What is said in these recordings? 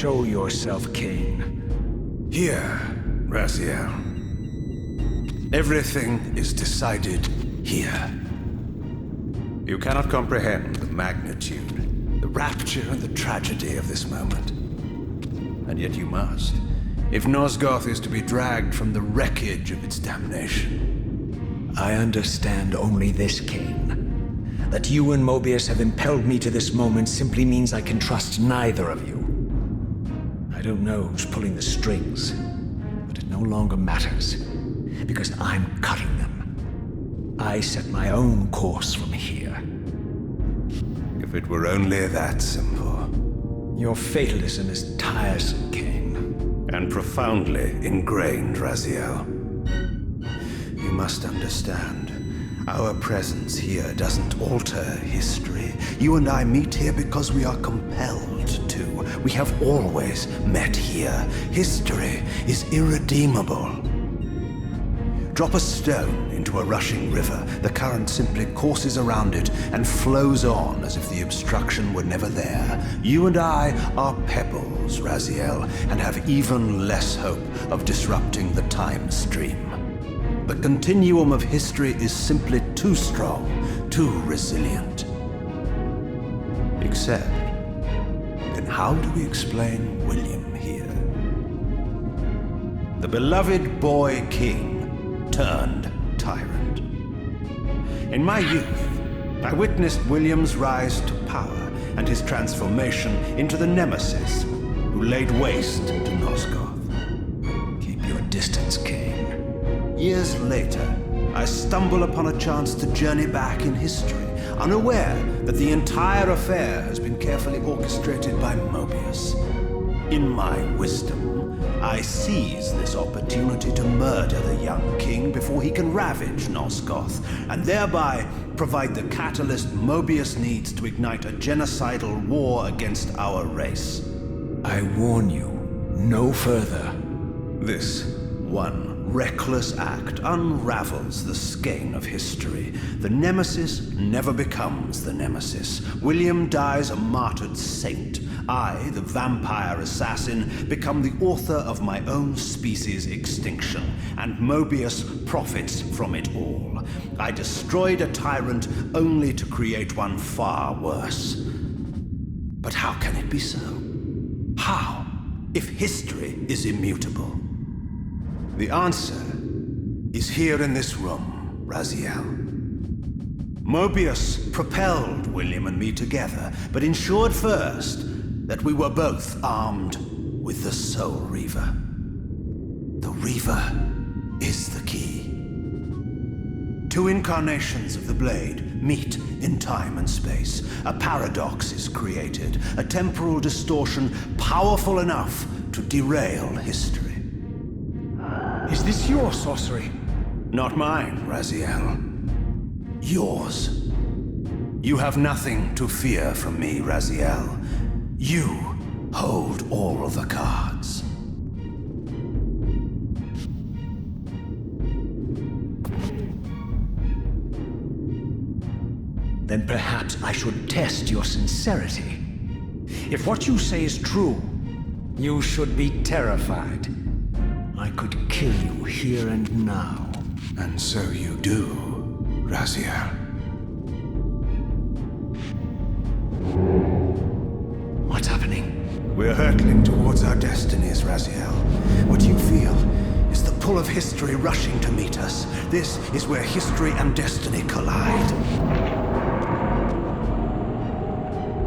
Show yourself, Kain. Here, Raziel. Everything is decided here. You cannot comprehend the magnitude, the rapture and the tragedy of this moment. And yet you must, if Nosgoth is to be dragged from the wreckage of its damnation. I understand only this, Kain. That you and Mobius have impelled me to this moment simply means I can trust neither of you. I don't know who's pulling the strings, but it no longer matters, because I'm cutting them. I set my own course from here. If it were only that simple. Your fatalism is tiresome, Kain. And profoundly ingrained, Raziel. You must understand, our presence here doesn't alter history. You and I meet here because we are compelled to. We have always met here. History is irredeemable. Drop a stone into a rushing river, the current simply courses around it and flows on as if the obstruction were never there. You and I are pebbles, Raziel, and have even less hope of disrupting the time stream. The continuum of history is simply too strong, too resilient. Except, then how do we explain William here? The beloved boy king turned tyrant. In my youth, I witnessed William's rise to power and his transformation into the nemesis who laid waste to Nosgoth. Keep your distance, Kain. Years later, I stumble upon a chance to journey back in history, unaware that the entire affair has been carefully orchestrated by Mobius. In my wisdom, I seize this opportunity to murder the young king before he can ravage Nosgoth, and thereby provide the catalyst Mobius needs to ignite a genocidal war against our race. I warn you, no further. This one reckless act unravels the skein of history. The nemesis never becomes the nemesis. William dies a martyred saint. I, the vampire assassin, become the author of my own species' extinction, and Mobius profits from it all. I destroyed a tyrant only to create one far worse. But how can it be so? How, if history is immutable? The answer is here in this room, Raziel. Mobius propelled William and me together, but ensured first that we were both armed with the Soul Reaver. The Reaver is the key. Two incarnations of the blade meet in time and space. A paradox is created, a temporal distortion powerful enough to derail history. Is this your sorcery? Not mine, Raziel. Yours. You have nothing to fear from me, Raziel. You hold all the cards. Then perhaps I should test your sincerity. If what you say is true, you should be terrified. I could kill you here and now. And so you do, Raziel. What's happening? We're hurtling towards our destinies, Raziel. What you feel is the pull of history rushing to meet us. This is where history and destiny collide.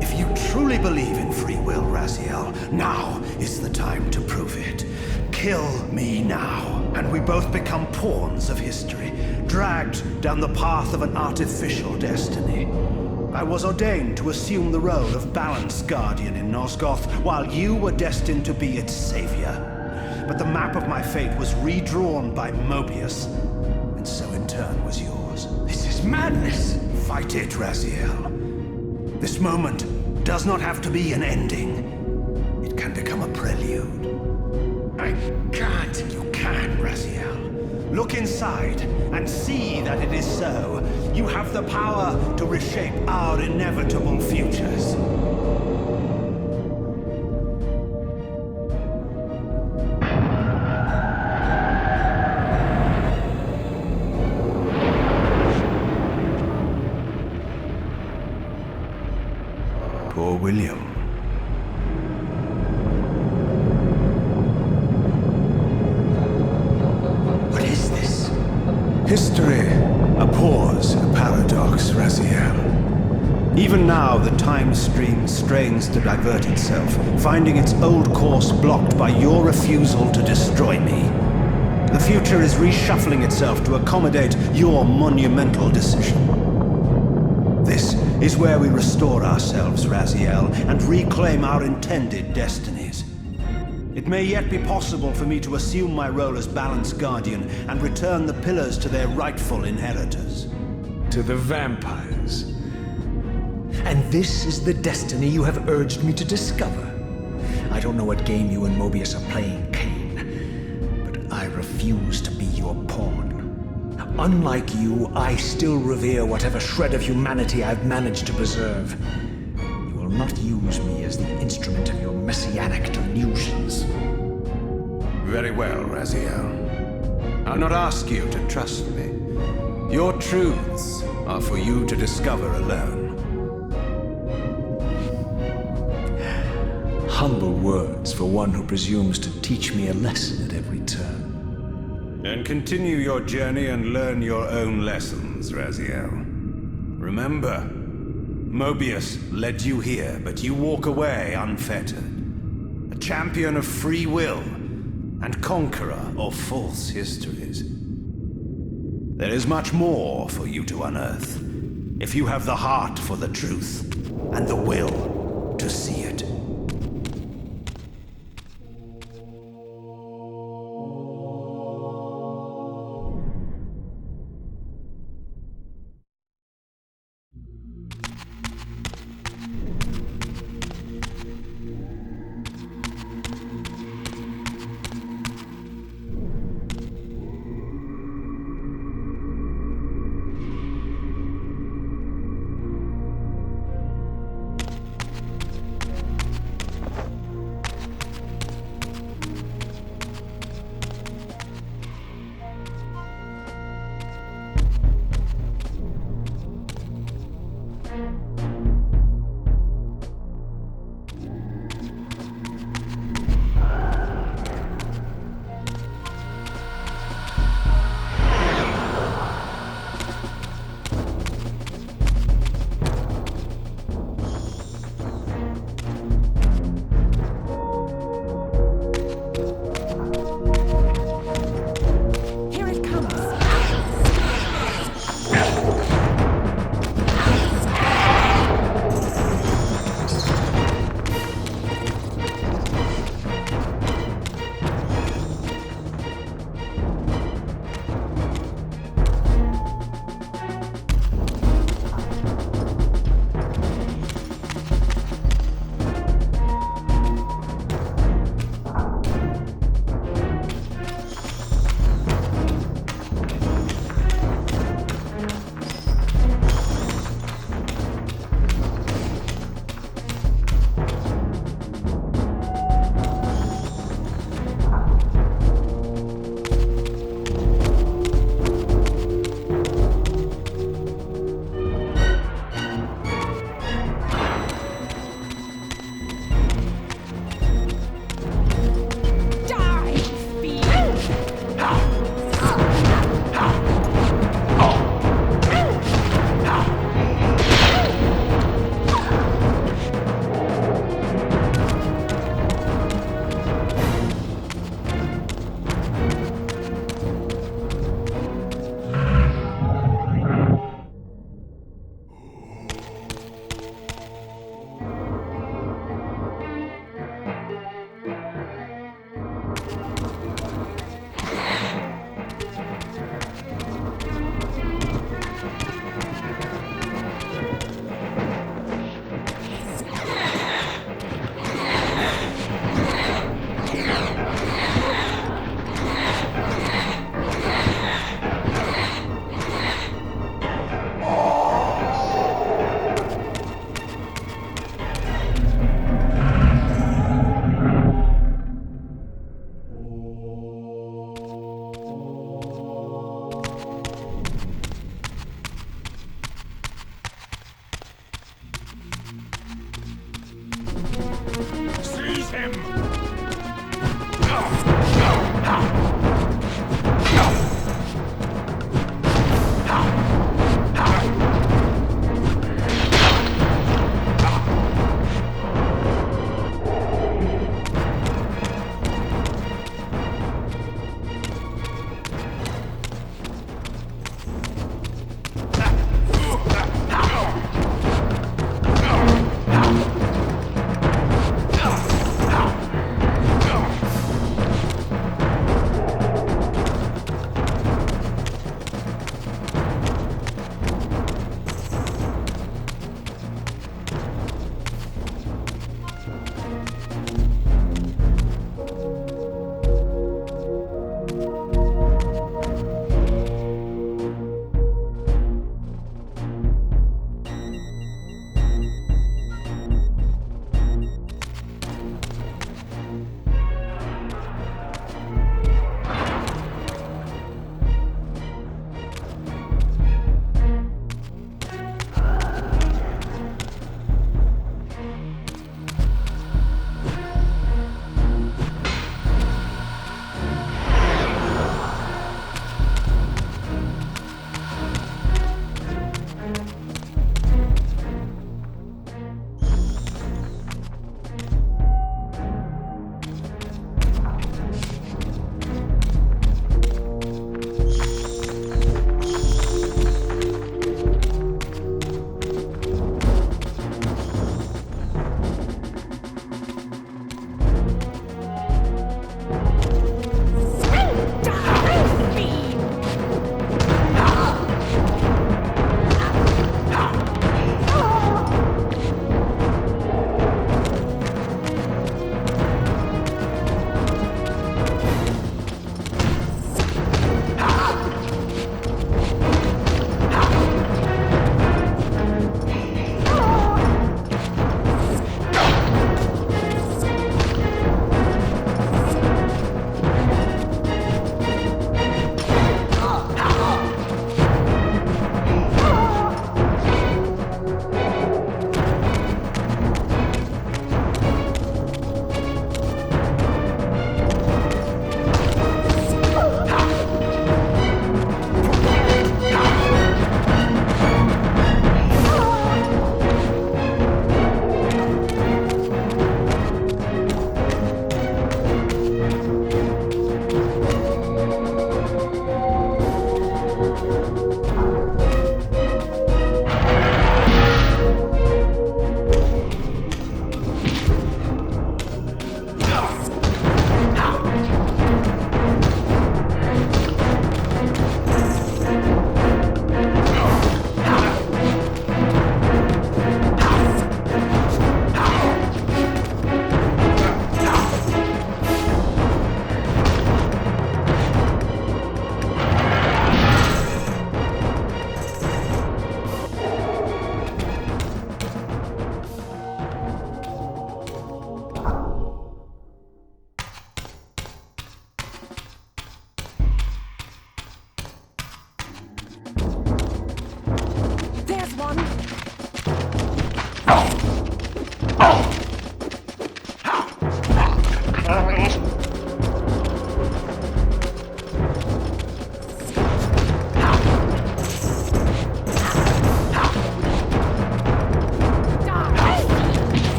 If you truly believe in free will, Raziel, now is the time to prove it. Kill me now, and we both become pawns of history, dragged down the path of an artificial destiny. I was ordained to assume the role of balanced guardian in Nosgoth, while you were destined to be its savior. But the map of my fate was redrawn by Mobius, and so in turn was yours. This is madness! Fight it, Raziel. This moment does not have to be an ending. It can become a prelude. I can't. You can, Raziel. Look inside and see that it is so. You have the power to reshape our inevitable futures. Poor William. What is this? History abhors a paradox, Raziel. Even now, the time stream strains to divert itself, finding its old course blocked by your refusal to destroy me. The future is reshuffling itself to accommodate your monumental decision. This is where we restore ourselves, Raziel, and reclaim our intended destinies. It may yet be possible for me to assume my role as Balance Guardian and return the pillars to their rightful inheritors. To the vampires. And this is the destiny you have urged me to discover. I don't know what game you and Mobius are playing, Kain, but I refuse to be your pawn. Unlike you, I still revere whatever shred of humanity I've managed to preserve. You will not use me as the instrument of your messianic delusions. Very well, Raziel. I'll not ask you to trust me. Your truths are for you to discover alone. Humble words for one who presumes to teach me a lesson at every turn. Then continue your journey and learn your own lessons, Raziel. Remember, Mobius led you here, but you walk away unfettered. A champion of free will and conqueror of false histories. There is much more for you to unearth, if you have the heart for the truth and the will to see it.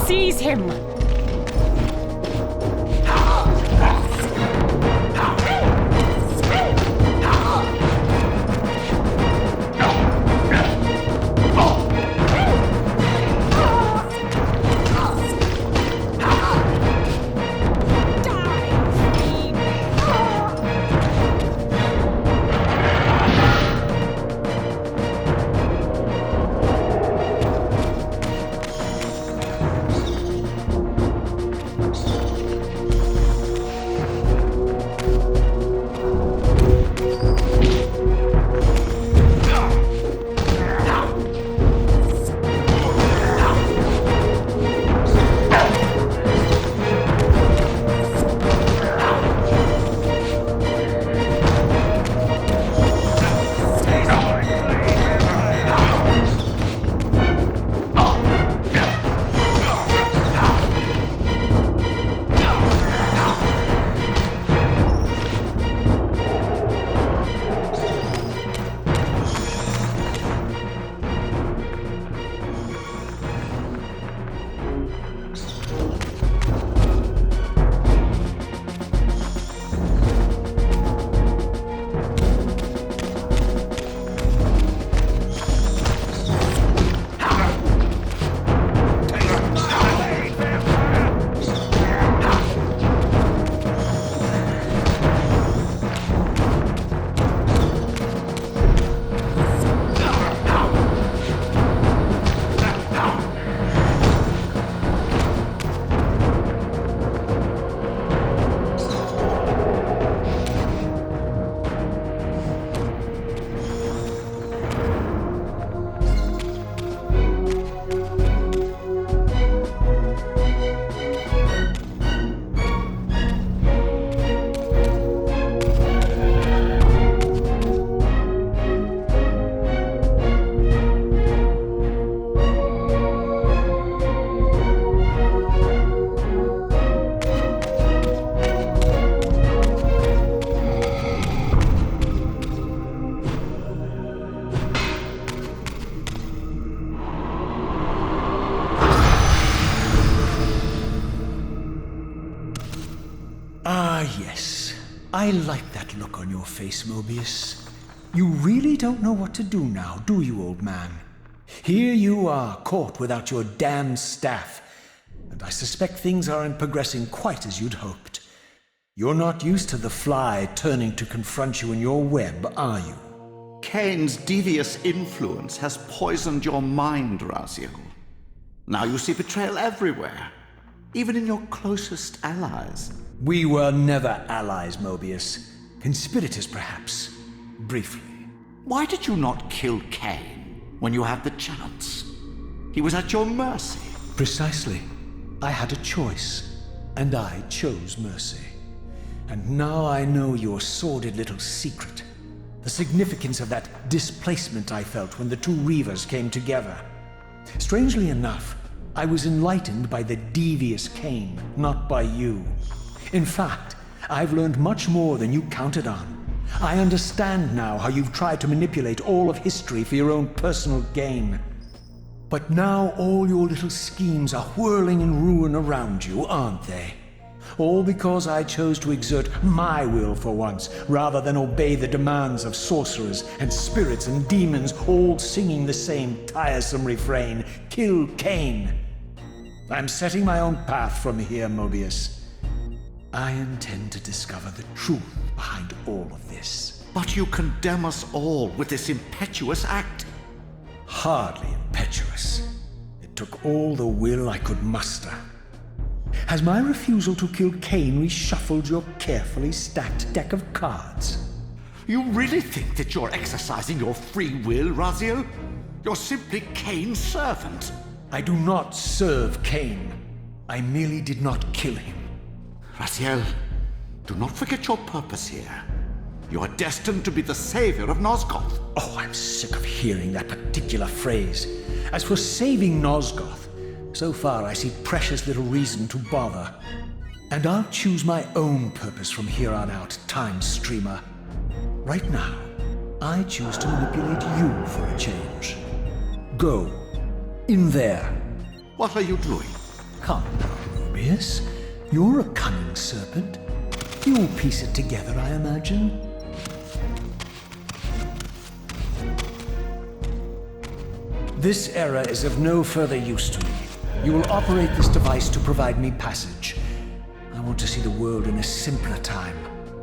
Seize him! Yes. I like that look on your face, Mobius. You really don't know what to do now, do you, old man? Here you are, caught without your damned staff, and I suspect things aren't progressing quite as you'd hoped. You're not used to the fly turning to confront you in your web, are you? Kain's devious influence has poisoned your mind, Raziel. Now you see betrayal everywhere, even in your closest allies. We were never allies, Mobius. Conspirators, perhaps. Briefly. Why did you not kill Kain when you had the chance? He was at your mercy. Precisely. I had a choice, and I chose mercy. And now I know your sordid little secret. The significance of that displacement I felt when the two Reavers came together. Strangely enough, I was enlightened by the devious Kain, not by you. In fact, I've learned much more than you counted on. I understand now how you've tried to manipulate all of history for your own personal gain. But now all your little schemes are whirling in ruin around you, aren't they? All because I chose to exert my will for once, rather than obey the demands of sorcerers and spirits and demons, all singing the same tiresome refrain, "Kill Kain." I'm setting my own path from here, Mobius. I intend to discover the truth behind all of this. But you condemn us all with this impetuous act. Hardly impetuous. It took all the will I could muster. Has my refusal to kill Kain reshuffled your carefully stacked deck of cards? You really think that you're exercising your free will, Raziel? You're simply Kain's servant. I do not serve Kain. I merely did not kill him. Raziel, do not forget your purpose here. You are destined to be the savior of Nosgoth. Oh, I'm sick of hearing that particular phrase. As for saving Nosgoth, so far I see precious little reason to bother. And I'll choose my own purpose from here on out, Time Streamer. Right now, I choose to manipulate you for a change. Go. In there. What are you doing? Come now, Mobius. You're a cunning serpent. You'll piece it together, I imagine. This era is of no further use to me. You will operate this device to provide me passage. I want to see the world in a simpler time,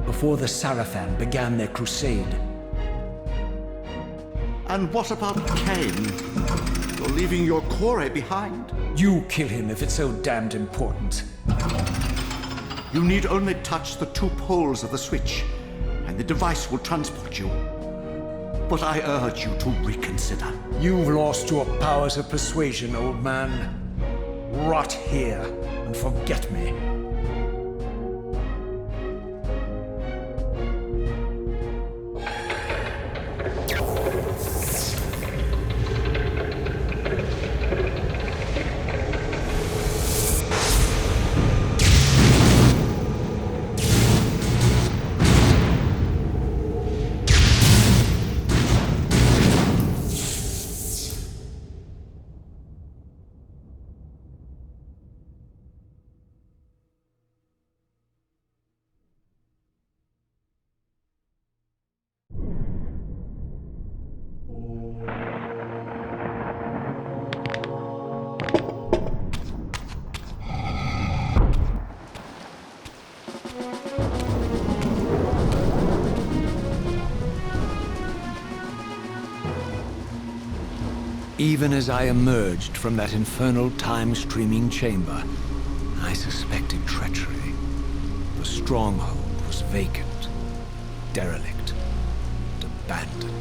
before the Sarafan began their crusade. And what about Kain? You're leaving your core behind. You kill him if it's so damned important. You need only touch the two poles of the switch, and the device will transport you. But I urge you to reconsider. You've lost your powers of persuasion, old man. Rot here and forget me. Even as I emerged from that infernal time-streaming chamber, I suspected treachery. The stronghold was vacant, derelict, and abandoned.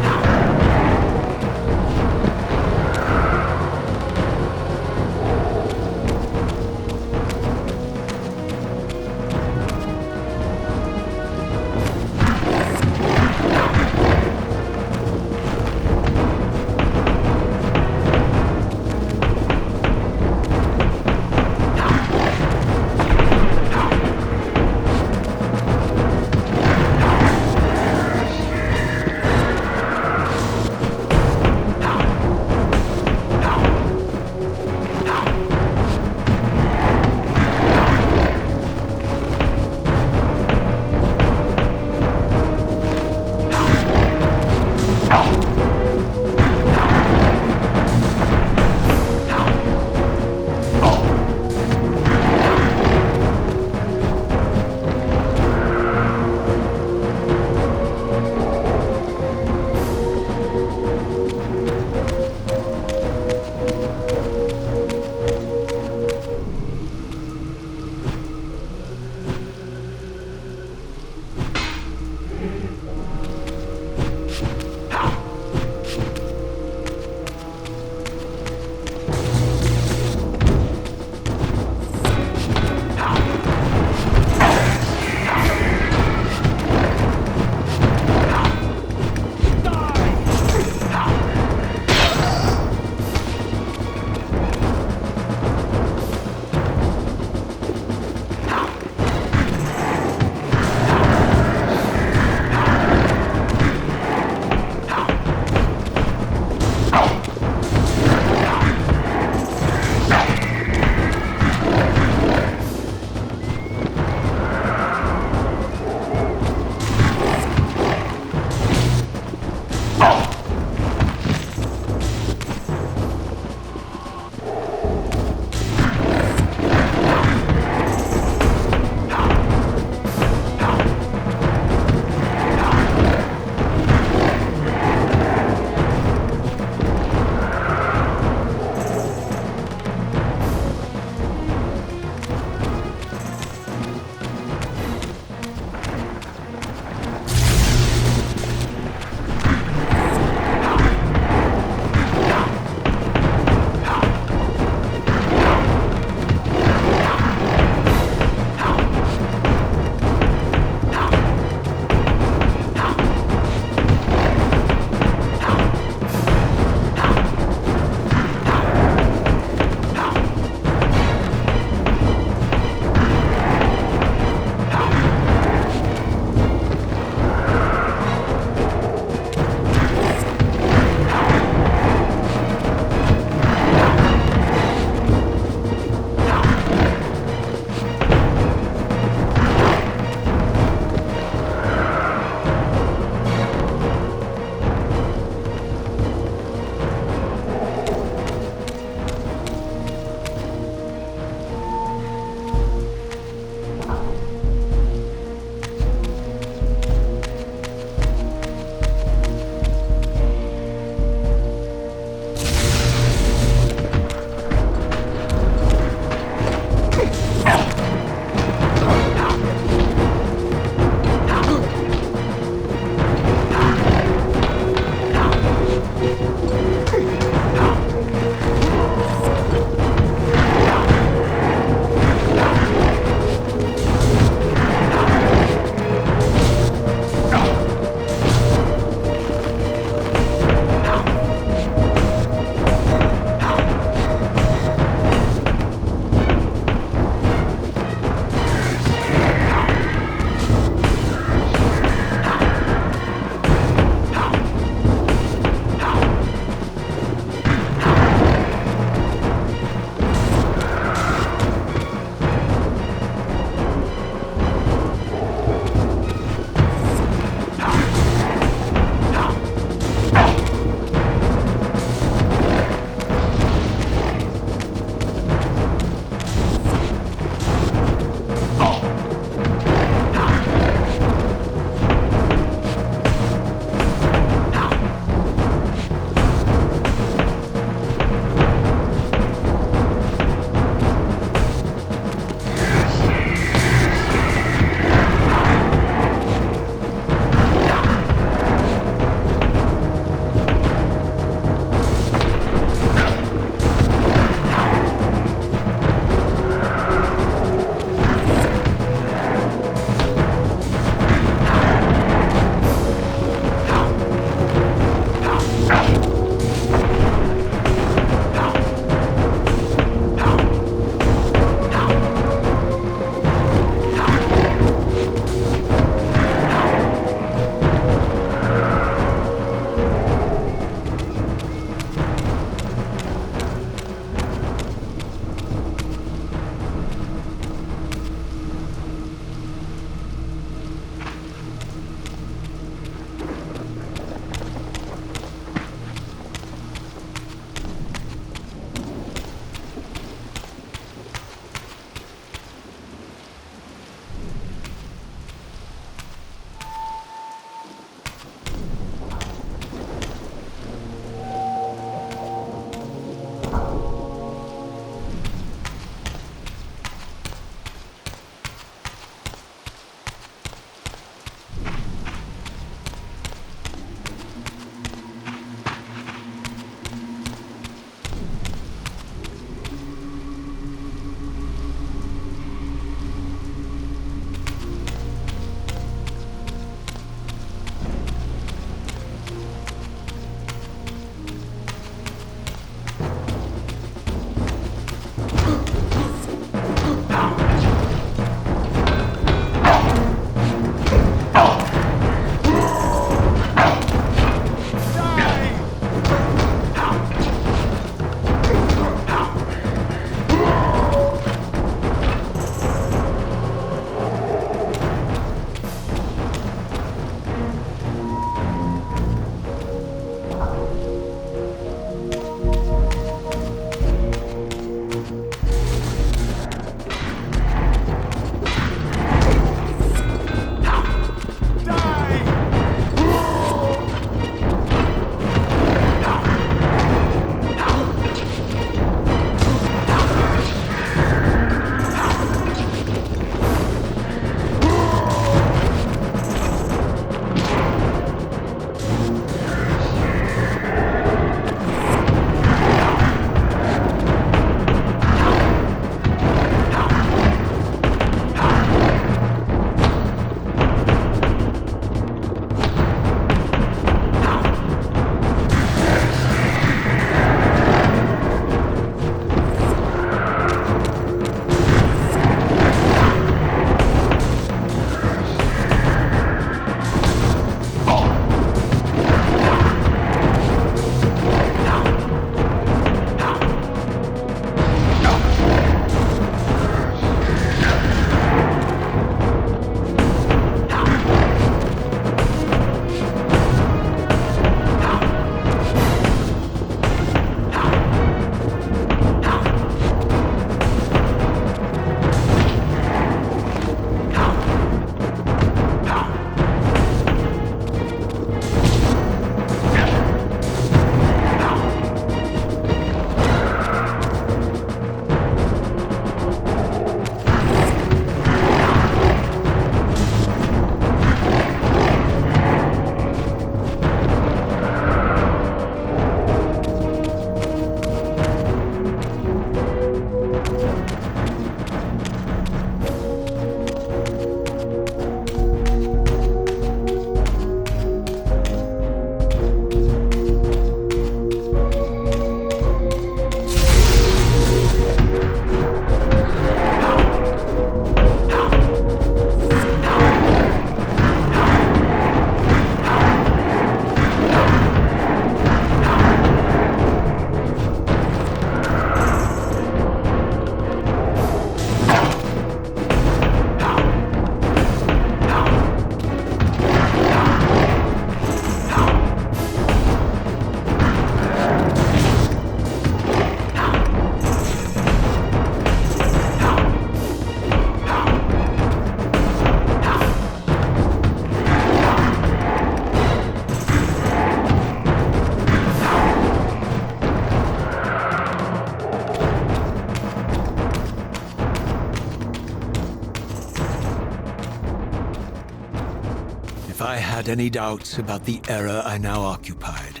had any doubts about the era I now occupied,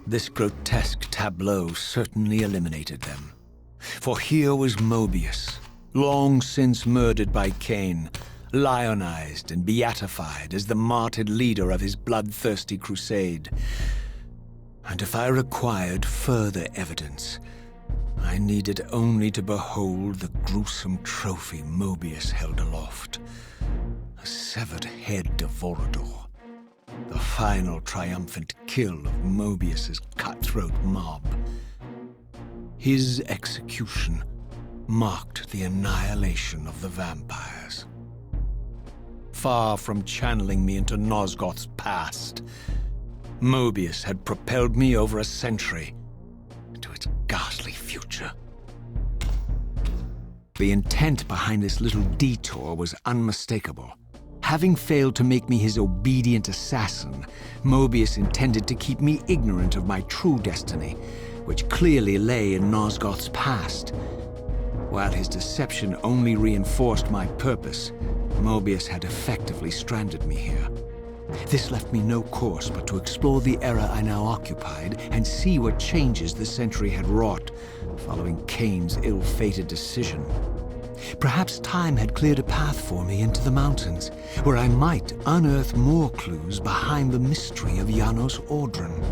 this grotesque tableau certainly eliminated them. For here was Mobius, long since murdered by Kain, lionized and beatified as the martyred leader of his bloodthirsty crusade. And if I required further evidence, I needed only to behold the gruesome trophy Mobius held aloft. A severed head of Vorador. The final triumphant kill of Mobius's cutthroat mob. His execution marked the annihilation of the vampires. Far from channeling me into Nosgoth's past, Mobius had propelled me over a century into its ghastly future. The intent behind this little detour was unmistakable. Having failed to make me his obedient assassin, Mobius intended to keep me ignorant of my true destiny, which clearly lay in Nosgoth's past. While his deception only reinforced my purpose, Mobius had effectively stranded me here. This left me no course but to explore the era I now occupied and see what changes the century had wrought following Kain's ill-fated decision. Perhaps time had cleared a path for me into the mountains, where I might unearth more clues behind the mystery of Janos Audron.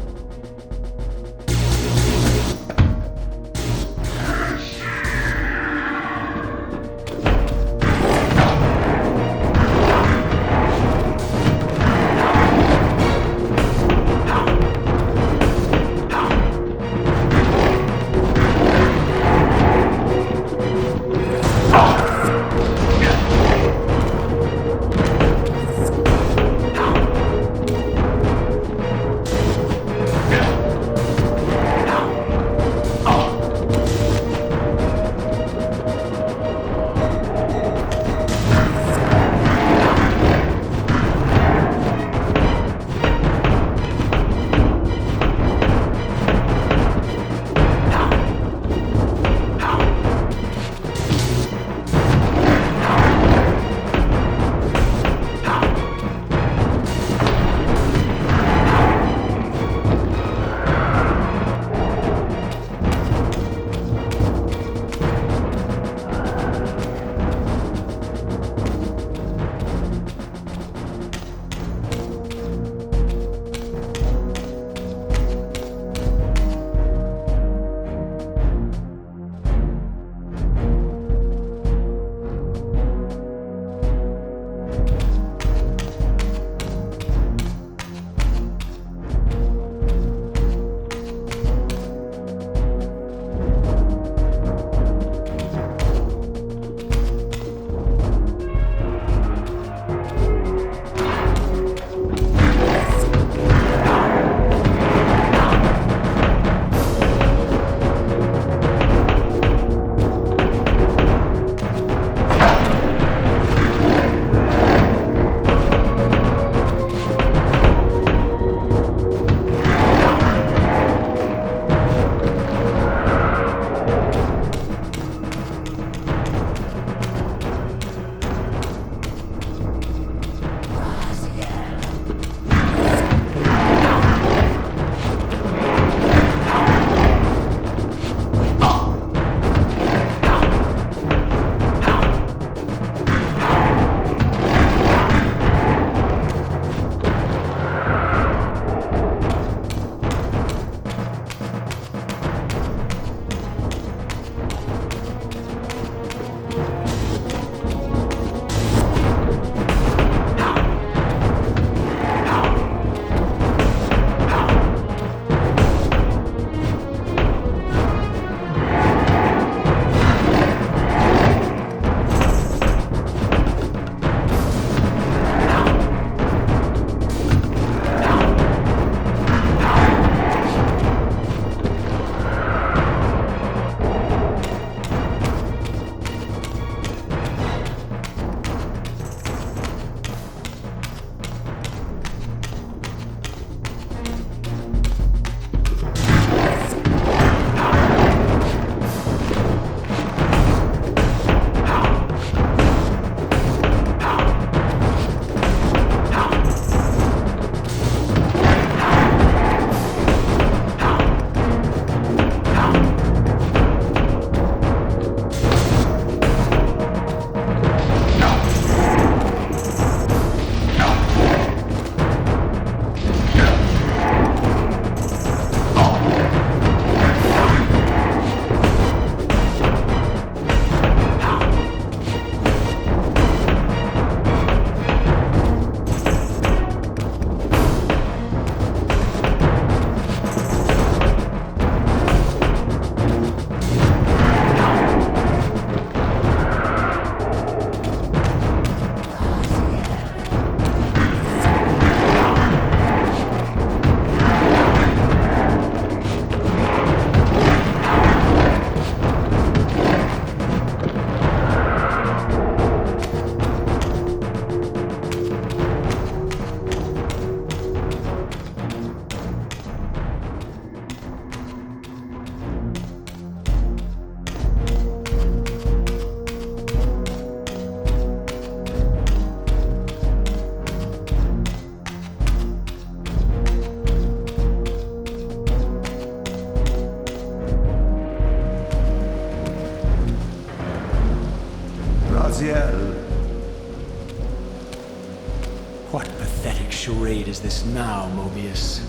charade is this now, Mobius?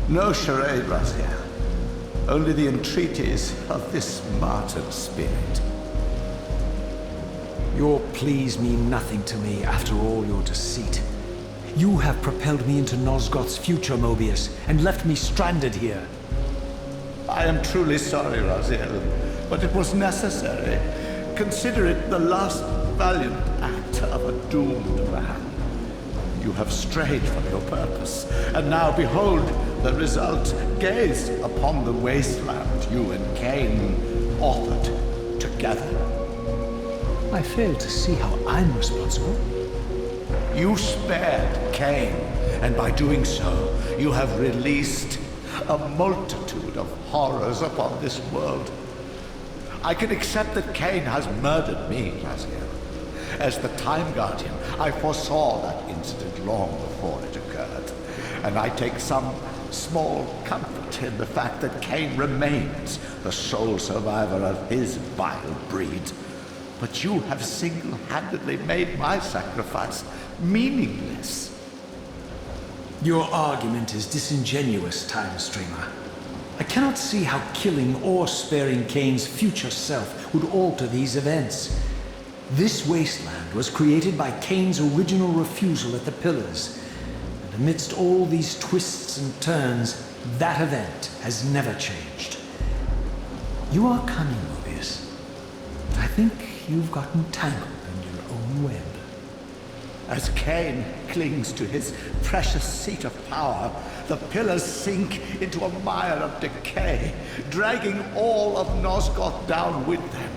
No charade, Raziel. Only the entreaties of this martyred spirit. Your pleas mean nothing to me after all your deceit. You have propelled me into Nosgoth's future, Mobius, and left me stranded here. I am truly sorry, Raziel, but it was necessary. Consider it the last valiant act of a doomed man. You have strayed from your purpose, and now behold the result. Gaze upon the wasteland you and Kain authored together. I fail to see how I'm responsible. You spared Kain, and by doing so, you have released a multitude of horrors upon this world. I can accept that Kain has murdered me, Raziel. As the Time Guardian, I foresaw that incident long before it occurred, and I take some small comfort in the fact that Kain remains the sole survivor of his vile breed. But you have single-handedly made my sacrifice meaningless. Your argument is disingenuous, Time Streamer. I cannot see how killing or sparing Kain's future self would alter these events. This wasteland was created by Kain's original refusal at the Pillars, and amidst all these twists and turns, that event has never changed. You are cunning, Mobius. I think you've gotten tangled in your own web. As Kain clings to his precious seat of power, the Pillars sink into a mire of decay, dragging all of Nosgoth down with them.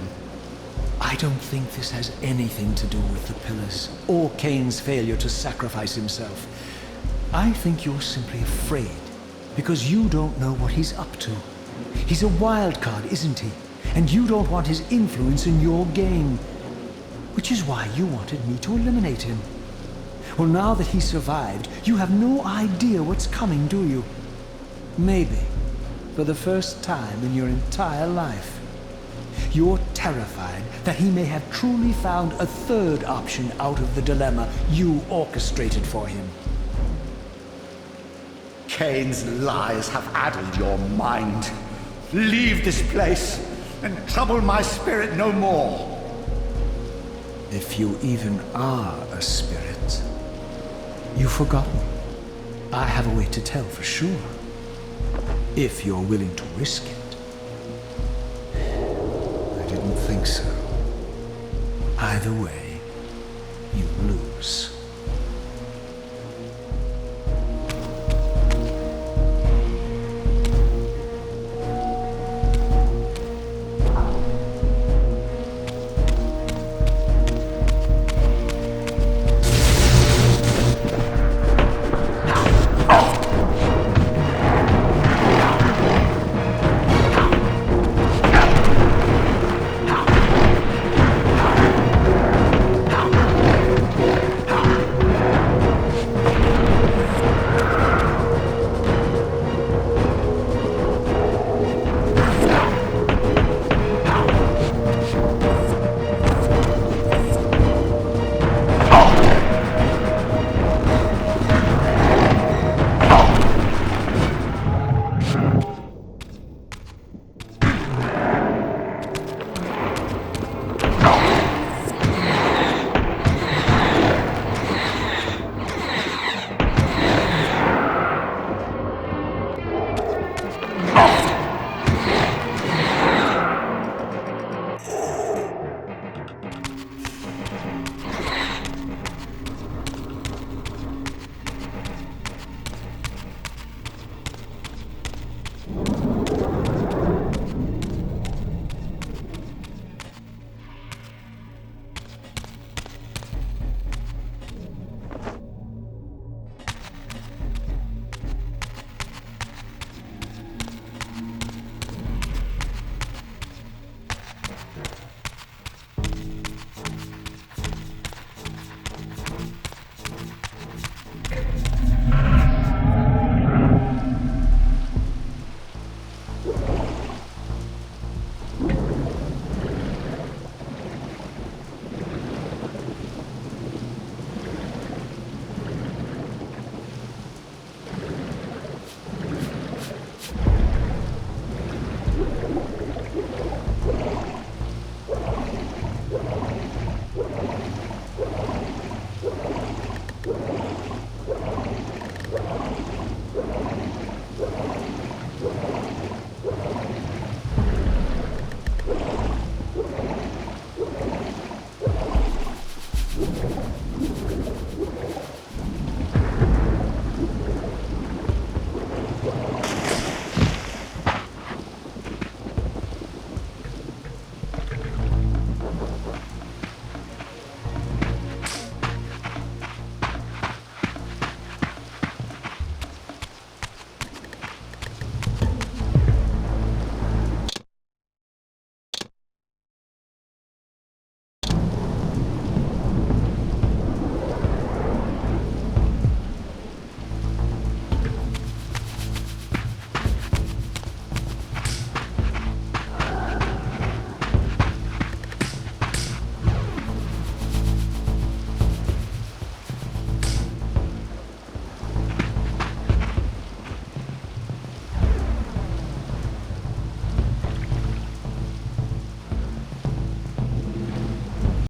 I don't think this has anything to do with the Pillars, or Kain's failure to sacrifice himself. I think you're simply afraid, because you don't know what he's up to. He's a wild card, isn't he? And you don't want his influence in your game. Which is why you wanted me to eliminate him. Well, now that he survived, you have no idea what's coming, do you? Maybe, for the first time in your entire life, you're terrified that he may have truly found a third option out of the dilemma you orchestrated for him. Kain's lies have addled your mind. Leave this place and trouble my spirit no more. If you even are a spirit, you've forgotten. I have a way to tell for sure. If you're willing to risk it. I didn't think so. Either way, you lose.